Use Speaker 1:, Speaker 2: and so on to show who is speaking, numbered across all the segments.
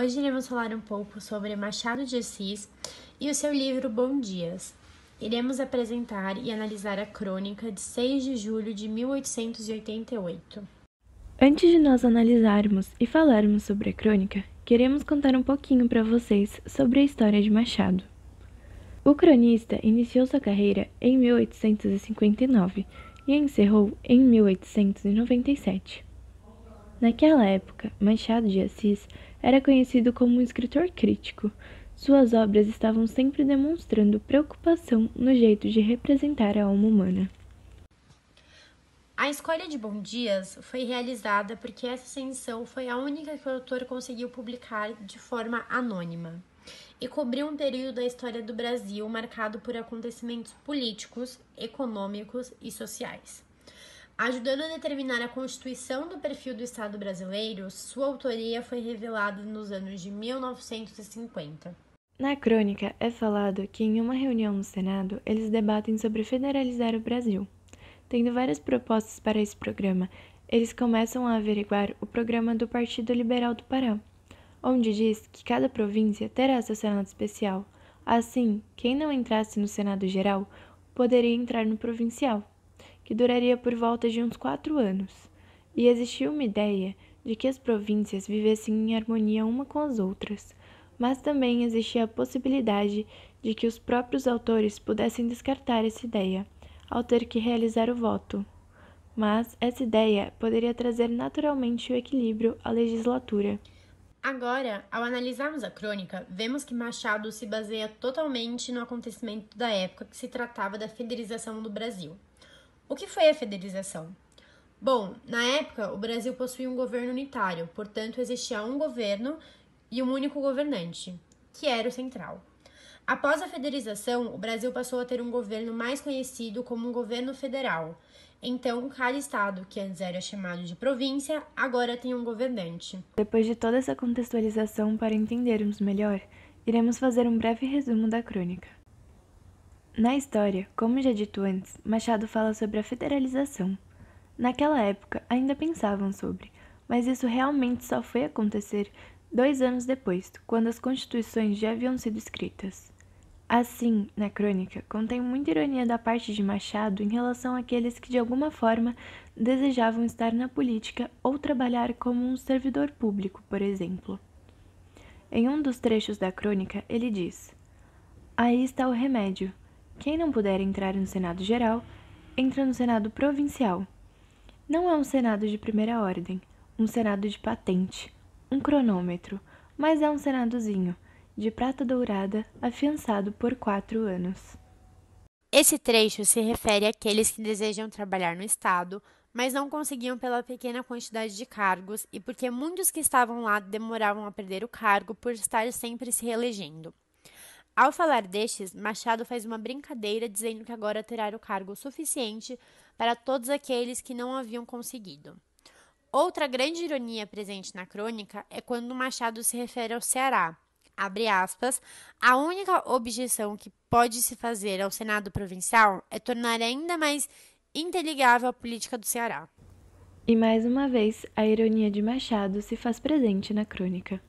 Speaker 1: Hoje iremos falar um pouco sobre Machado de Assis e o seu livro Bom Dias. Iremos apresentar e analisar a crônica de 6 de julho de 1888.
Speaker 2: Antes de nós analisarmos e falarmos sobre a crônica, queremos contar um pouquinho para vocês sobre a história de Machado. O cronista iniciou sua carreira em 1859 e encerrou em 1897. Naquela época, Machado de Assis era conhecido como um escritor crítico. Suas obras estavam sempre demonstrando preocupação no jeito de representar a alma humana.
Speaker 1: A escolha de Bom Dias foi realizada porque essa ascensão foi a única que o autor conseguiu publicar de forma anônima e cobriu um período da história do Brasil marcado por acontecimentos políticos, econômicos e sociais. Ajudando a determinar a constituição do perfil do Estado brasileiro, sua autoria foi revelada nos anos de 1950.
Speaker 2: Na crônica é falado que em uma reunião no Senado eles debatem sobre federalizar o Brasil. Tendo várias propostas para esse programa, eles começam a averiguar o programa do Partido Liberal do Pará, onde diz que cada província terá seu Senado especial. Assim, quem não entrasse no Senado Geral poderia entrar no provincial, que duraria por volta de uns 4 anos. E existia uma ideia de que as províncias vivessem em harmonia uma com as outras, mas também existia a possibilidade de que os próprios autores pudessem descartar essa ideia, ao ter que realizar o voto. Mas essa ideia poderia trazer naturalmente o equilíbrio à legislatura.
Speaker 1: Agora, ao analisarmos a crônica, vemos que Machado se baseia totalmente no acontecimento da época que se tratava da federização do Brasil. O que foi a federização? Bom, na época, o Brasil possuía um governo unitário, portanto, existia um governo e um único governante, que era o central. Após a federização, o Brasil passou a ter um governo mais conhecido como um governo federal. Então, cada estado, que antes era chamado de província, agora tem um governante.
Speaker 2: Depois de toda essa contextualização para entendermos melhor, iremos fazer um breve resumo da crônica. Na história, como já dito antes, Machado fala sobre a federalização. Naquela época, ainda pensavam sobre, mas isso realmente só foi acontecer 2 anos depois, quando as constituições já haviam sido escritas. Assim, na crônica, contém muita ironia da parte de Machado em relação àqueles que de alguma forma desejavam estar na política ou trabalhar como um servidor público, por exemplo. Em um dos trechos da crônica, ele diz: "Aí está o remédio. Quem não puder entrar no Senado Geral, entra no Senado Provincial. Não é um Senado de primeira ordem, um Senado de patente, um cronômetro, mas é um Senadozinho, de prata dourada, afiançado por 4 anos.
Speaker 1: Esse trecho se refere àqueles que desejam trabalhar no Estado, mas não conseguiam pela pequena quantidade de cargos e porque muitos que estavam lá demoravam a perder o cargo por estar sempre se reelegendo. Ao falar destes, Machado faz uma brincadeira dizendo que agora terá o cargo suficiente para todos aqueles que não haviam conseguido. Outra grande ironia presente na crônica é quando Machado se refere ao Ceará. Abre aspas, a única objeção que pode se fazer ao Senado Provincial é tornar ainda mais interligável a política do Ceará.
Speaker 2: E mais uma vez, a ironia de Machado se faz presente na crônica.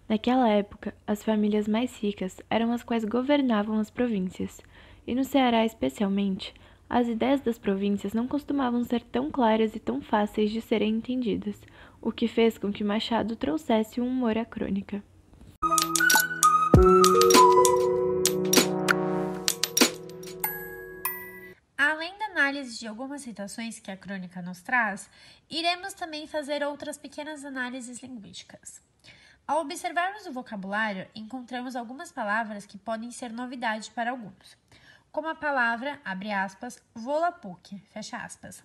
Speaker 2: Naquela época, as famílias mais ricas eram as quais governavam as províncias, e no Ceará especialmente, as ideias das províncias não costumavam ser tão claras e tão fáceis de serem entendidas, o que fez com que Machado trouxesse um humor à crônica.
Speaker 1: Além da análise de algumas citações que a crônica nos traz, iremos também fazer outras pequenas análises linguísticas. Ao observarmos o vocabulário, encontramos algumas palavras que podem ser novidade para alguns, como a palavra, abre aspas, Volapük, fecha aspas.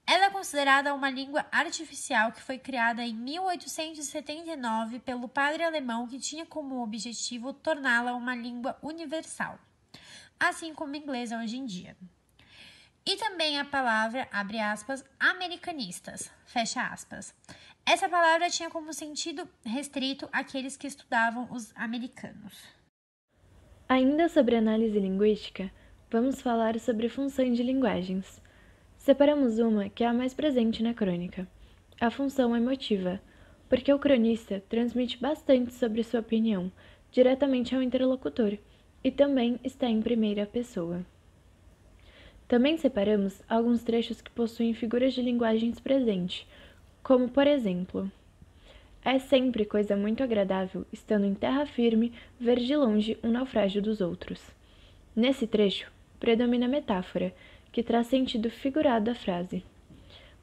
Speaker 1: Ela é considerada uma língua artificial que foi criada em 1879 pelo padre alemão que tinha como objetivo torná-la uma língua universal, assim como o inglês é hoje em dia. E também a palavra, abre aspas, americanistas, fecha aspas. Essa palavra tinha como sentido restrito àqueles que estudavam os americanos.
Speaker 2: Ainda sobre análise linguística, vamos falar sobre funções de linguagens. Separamos uma que é a mais presente na crônica, a função emotiva. porque o cronista transmite bastante sobre sua opinião diretamente ao interlocutor e também está em primeira pessoa. Também separamos alguns trechos que possuem figuras de linguagens presentes, como por exemplo: é sempre coisa muito agradável, estando em terra firme, ver de longe um naufrágio dos outros. Nesse trecho, predomina a metáfora, que traz sentido figurado à frase.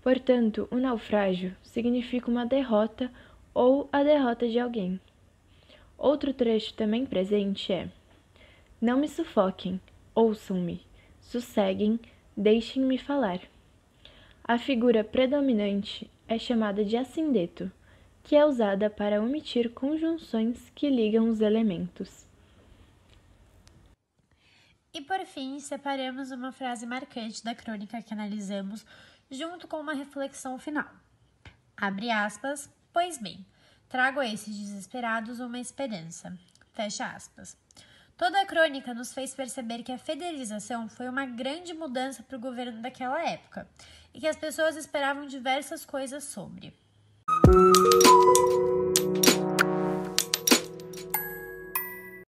Speaker 2: Portanto, o naufrágio significa uma derrota ou a derrota de alguém. Outro trecho também presente é: não me sufoquem, ouçam-me, sosseguem, deixem-me falar. A figura predominante é chamada de assindeto, que é usada para omitir conjunções que ligam os elementos.
Speaker 1: E por fim, separamos uma frase marcante da crônica que analisamos, junto com uma reflexão final. Abre aspas, pois bem, trago a esses desesperados uma esperança. Fecha aspas. Toda a crônica nos fez perceber que a federalização foi uma grande mudança para o governo daquela época e que as pessoas esperavam diversas coisas sobre.